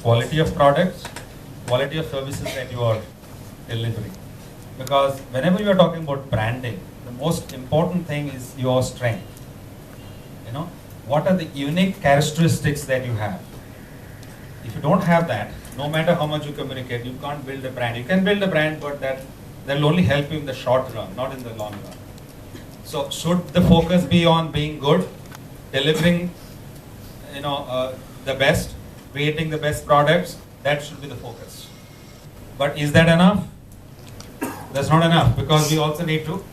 quality of products, quality of services that you are delivering. Because whenever you are talking about branding, the most important thing is your strength. You know, what are the unique characteristics that you have? If you don't have that, no matter how much you communicate, you can't build a brand. You can build a brand, but that will only help you in the short run, not in the long run. So should the focus be on being good, delivering, the best, creating the best products? That should be the focus. But is that enough? That's not enough, because we also need to,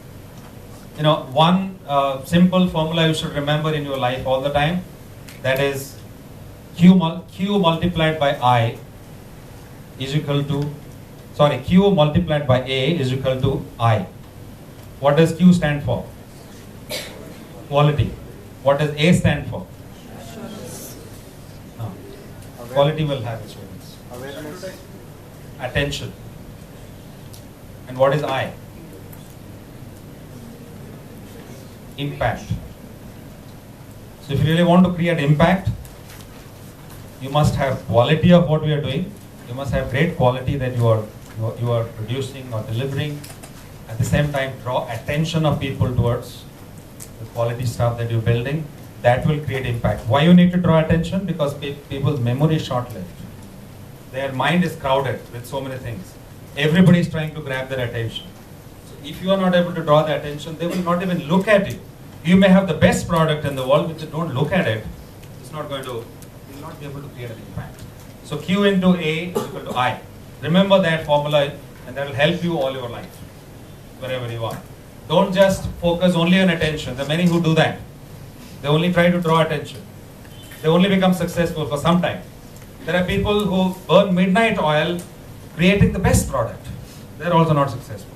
one simple formula you should remember in your life all the time. That is Q multiplied by I is equal to, Q multiplied by A is equal to I. What does Q stand for? Quality. What does A stand for? No. Quality will have assurance. Awareness. Attention. And what is I? Impact. So if you really want to create impact, you must have quality of what we are doing. You must have great quality that you are producing or delivering. At the same time, draw attention of people towards the quality stuff that you're building. That will create impact. Why you need to draw attention? Because people's memory is short-lived. Their mind is crowded with so many things. Everybody is trying to grab their attention. So if you are not able to draw the attention, they will not even look at you. You may have the best product in the world, but if you don't look at it, it's not going to, you will not be able to create an impact. So Q into A is equal to I. Remember that formula, and that will help you all your life, wherever you are. Don't just focus only on attention. There are many who do that. They only try to draw attention. They only become successful for some time. There are people who burn midnight oil creating the best product. They're also not successful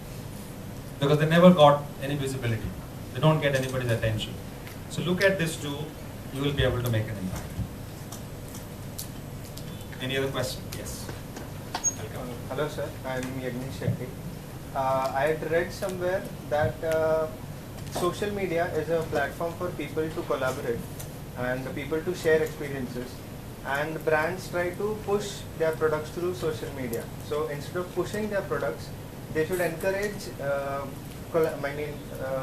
because they never got any visibility. They don't get anybody's attention. So look at this too. You will be able to make an impact. Any other question? Yes. Welcome. Hello sir, I am Yagnish Shetty. I had read somewhere that social media is a platform for people to collaborate and people to share experiences, and brands try to push their products through social media. So instead of pushing their products, they should encourage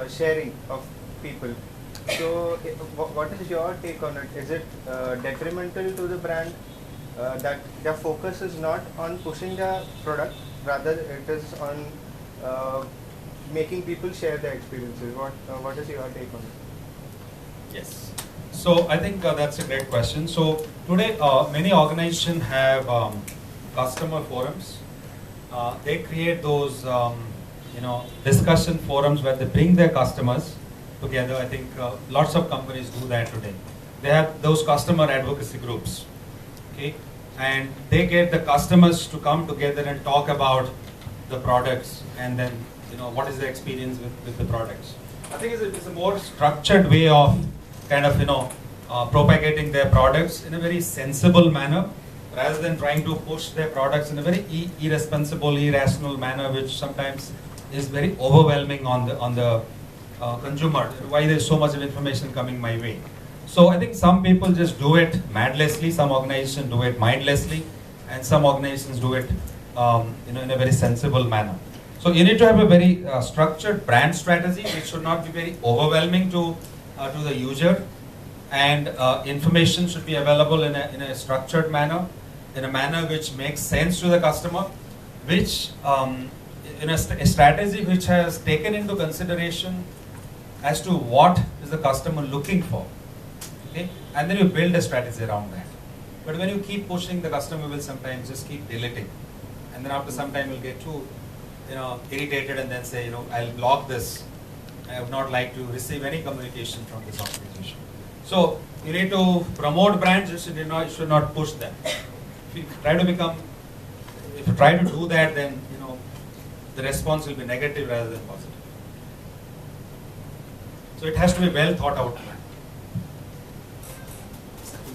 sharing of people. So what is your take on it? Is it detrimental to the brand that their focus is not on pushing their product, rather it is on making people share their experiences? What is your take on it? Yes. So I think that's a great question. So today many organizations have customer forums. They create those discussion forums where they bring their customers together. I think lots of companies do that today. They have those customer advocacy groups. Okay, and they get the customers to come together and talk about the products, and then what is the experience with the products. I think it's a more structured way of kind of propagating their products in a very sensible manner, rather than trying to push their products in a very irresponsible, irrational manner, which sometimes is very overwhelming on the consumer. Why there's so much of information coming my way. So I think some people just do it madlessly, some organizations do it mindlessly, and some organizations do it in a very sensible manner. So you need to have a very structured brand strategy, which should not be very overwhelming to the user, and information should be available in a structured manner, in a manner which makes sense to the customer, which in a strategy which has taken into consideration as to what is the customer looking for. Okay? And then you build a strategy around that. But when you keep pushing, the customer will sometimes just keep deleting, and then after some time you'll get too irritated and then say, I'll block this. I would not like to receive any communication from this organization. So you need to promote brands. You should not push them. If you try to do that, then the response will be negative rather than positive. So it has to be well thought out plan.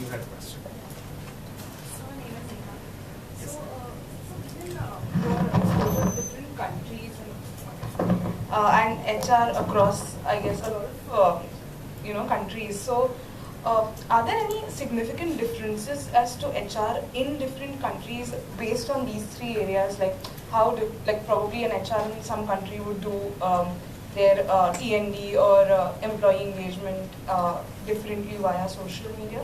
You had a question. So my name is Neha. Yes. Given your different countries and HR across, I guess, a lot of countries. So Are there any significant differences as to HR in different countries based on these three areas? Like how, like probably an HR in some country would do their T&D or employee engagement differently via social media?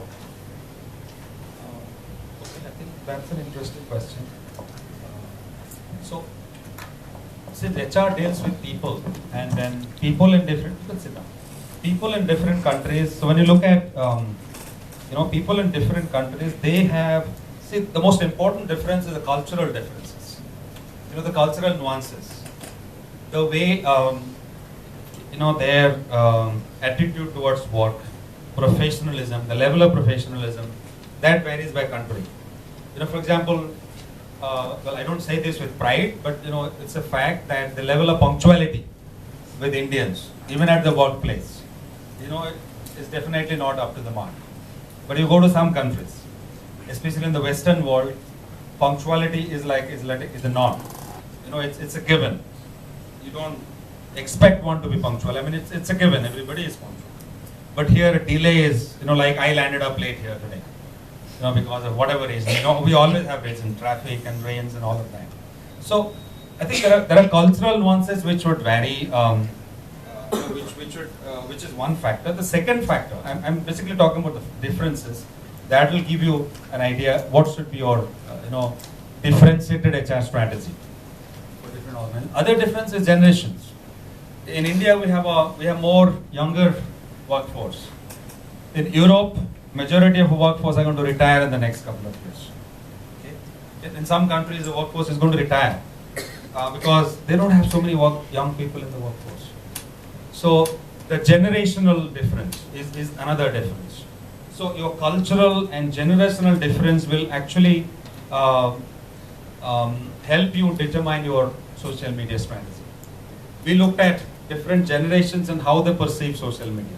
Okay, I think that's an interesting question. So, since HR deals with people, and then people in different, people in different countries. So when you look at, people in different countries, they have, see, the most important difference is the cultural differences. The cultural nuances, the way, their attitude towards work, professionalism, the level of professionalism, that varies by country. For example, well, I don't say this with pride, but it's a fact that the level of punctuality with Indians, even at the workplace, is definitely not up to the mark. But you go to some countries, especially in the Western world, punctuality is the norm. It's a given. You don't expect one to be punctual. I mean, it's a given. Everybody is punctual. But here, a delay is, like I landed up late here today. Because of whatever reason. We always have reasons, traffic and rains and all of that. So, I think there are cultural nuances which would vary, which is one factor. The second factor, I'm basically talking about the differences. That will give you an idea what should be your, differentiated HR strategy for different organizations. Other difference is generations. In India, we have more younger workforce. In Europe, majority of the workforce are going to retire in the next couple of years. Okay? In some countries, the workforce is going to retire because they don't have so many young people in the workforce. So the generational difference is another difference. So your cultural and generational difference will actually help you determine your social media strategy. We looked at different generations and how they perceive social media.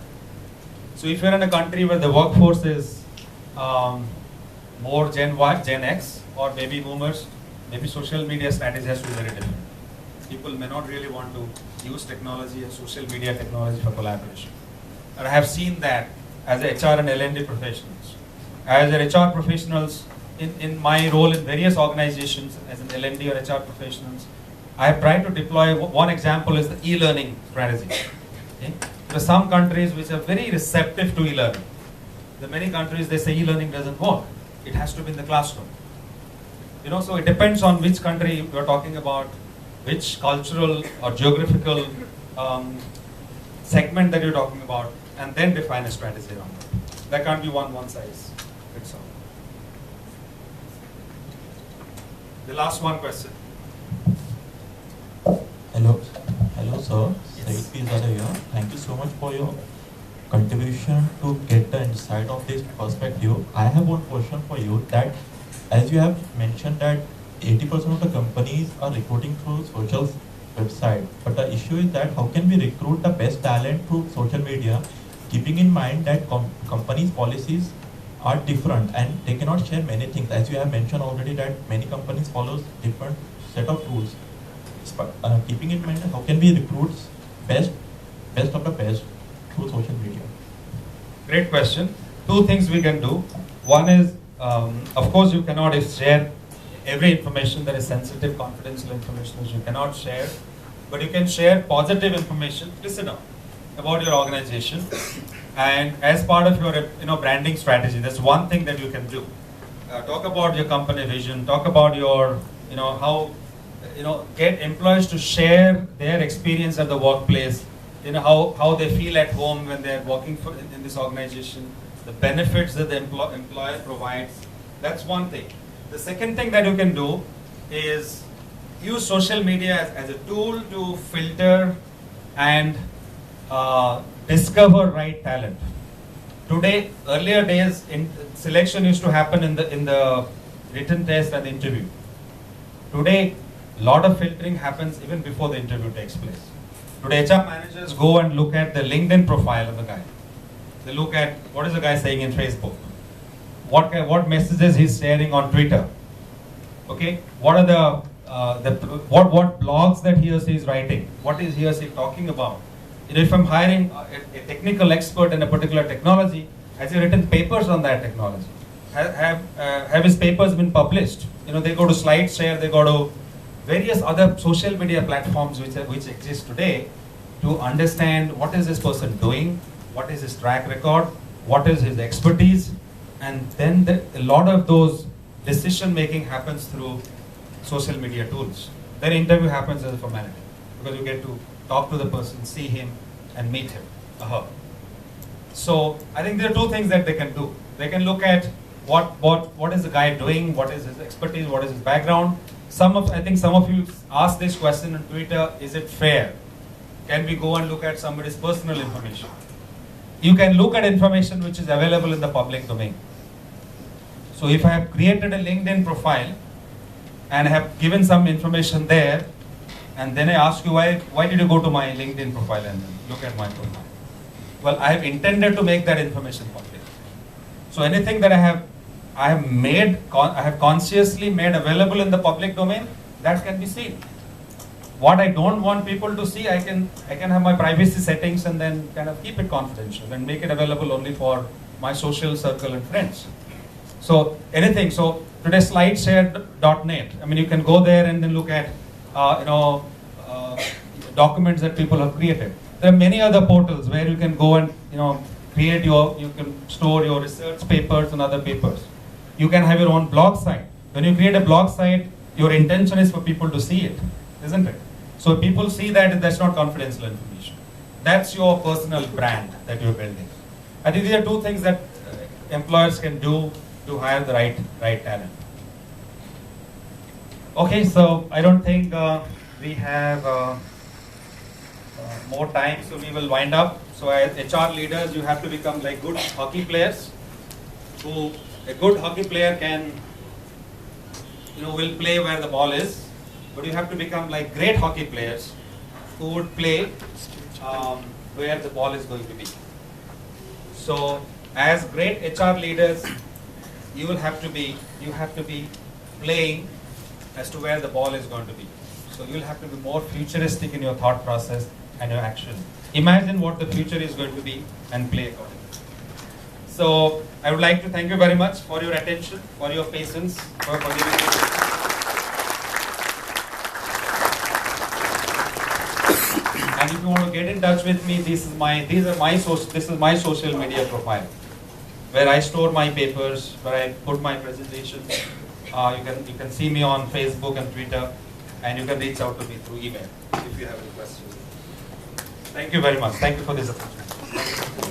So if you're in a country where the workforce is more Gen Y, Gen X, or baby boomers, maybe social media strategy has to be very different. People may not really want to use technology and social media technology for collaboration. And I have seen that as HR and L&D professionals. As HR professionals, in my role in various organizations as an L&D or HR professionals, I have tried to deploy, one example is the e-learning strategy. Okay? There are some countries which are very receptive to e-learning. There are many countries they say e-learning doesn't work. It has to be in the classroom. So it depends on which country we're talking about, which cultural or geographical segment that you're talking about, and then define a strategy around it. There can't be one size fits all. The last one question. Hello sir, Said Pizada here. Thank you so much for your contribution to get the insight of this perspective. I have one question for you, that as you have mentioned that 80% of the companies are recruiting through social website, but the issue is that how can we recruit the best talent through social media, keeping in mind that companies' policies are different and they cannot share many things. As you have mentioned already that many companies follow different set of rules. Keeping in mind how can we recruit best of the best through social media? Great question. Two things we can do. One is, of course, you cannot share every information that is sensitive, confidential information which you cannot share, but you can share positive information, listen up, about your organization, and as part of your branding strategy, that's one thing that you can do. Talk about your company vision, talk about your how get employees to share their experience at the workplace, how they feel at home when they're working in this organization, the benefits that the employer provides. That's one thing. The second thing that you can do is use social media as a tool to filter and discover right talent. Today, earlier days, selection used to happen in the written test and the interview. Today, a lot of filtering happens even before the interview takes place. Today, HR managers go and look at the LinkedIn profile of the guy. They look at what is the guy saying in Facebook, what messages he's sharing on Twitter. Okay, what are what blogs that he or she is writing? What is he or she talking about? If I'm hiring a technical expert in a particular technology, Has he written papers on that technology? Have his papers been published? They go to SlideShare, they go to various other social media platforms which exist today to understand what is this person doing, what is his track record, what is his expertise, and then a lot of those decision making happens through social media tools. Then interview happens as a formality because you get to talk to the person, see him, and meet him or her. So I think there are two things that they can do. They can look at what is the guy doing, what is his expertise, what is his background. I think some of you asked this question on Twitter, is it fair? Can we go and look at somebody's personal information? You can look at information which is available in the public domain. So if I have created a LinkedIn profile and I have given some information there, and then I ask you why did you go to my LinkedIn profile and look at my profile? Well, I have intended to make that information public. So anything that I have consciously made available in the public domain, that can be seen. What I don't want people to see, I can have my privacy settings and then kind of keep it confidential and make it available only for my social circle and friends. So anything. So today slideshare.net. I mean, you can go there and then look at documents that people have created. There are many other portals where you can go and you can store your research papers and other papers. You can have your own blog site. When you create a blog site, your intention is for people to see it, isn't it? So people see that that's not confidential information. That's your personal brand that you're building. I think these are two things that employers can do to hire the right talent. Okay, so I don't think we have more time, so we will wind up. So as HR leaders, you have to become like good hockey players. A good hockey player can, will play where the ball is, but you have to become like great hockey players who would play where the ball is going to be. So as great HR leaders, you have to be playing as to where the ball is going to be. So you'll have to be more futuristic in your thought process and your action. Imagine what the future is going to be and play accordingly. So I would like to thank you very much for your attention, for your patience, for giving me. And if you want to get in touch with me, this is my social media profile, where I store my papers, where I put my presentations. You can see me on Facebook and Twitter, and you can reach out to me through email if you have any questions. Thank you very much. Thank you for this opportunity.